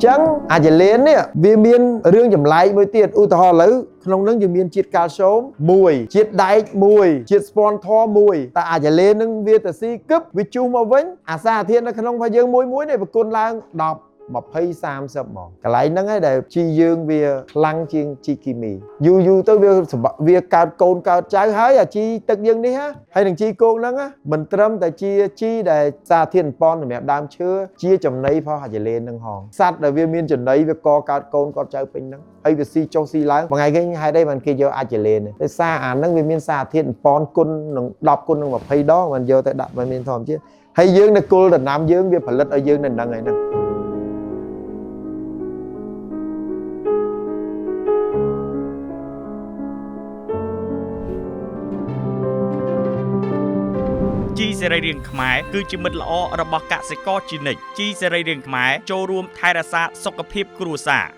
ចឹងអាចលេននេះវាមានរឿងចម្លែកមួយទៀតឧទាហរណ៍ឥឡូវក្នុងនឹងយើងមានជាតិកាល់ស្យូម1ជាតិដែក1ជាតិស្ពាន់ធម៌1តែអាចលេននឹងវាទៅស៊ីគឹបវាជុះមកវិញអាសារធាតុនៅក្នុងរបស់យើងមួយនេះប្រគុណឡើង10 20 30 ហ្មងកន្លែងហ្នឹងហើយដែលជីយើងវាខ្លាំងជាងជីគីមីយូរទៅវាកើតកូនកើតចៅហើយអាជីទឹកយើងនេះហើយនឹងជីគោកហ្នឹងមិនត្រឹមតែជាជីដែលសារធាតុប៉ុនសម្រាប់ដើមឈើជាចំណីផោះហាជលេនហ្នឹងហងសត្វដែលវាមានចំណីវាកកើតកូនគាត់ចៅពេញហ្នឹងហើយវាស៊ីចុះស៊ីឡើងមួយថ្ងៃគេហេតុអីបានគេយកអាចលេនដោយសារអាហ្នឹងវាមានសារធាតុប៉ុនគុណនឹង10គុណនឹង20ដងបានយកទៅដាក់មិនមានធម្មជាតិហើយយើងនៅគល់ដំណាំយើងវាផលិតឲ្យយើងនៅហ្នឹងហើយហ្នឹងជីសេរីរាង្គខ្មែរគឺជាមិត្តល្អរបស់កសិករជានិច្ចជីសេរីរាង្គខ្មែរចូលរួមថែរក្សាសុខភាពគ្រួសារ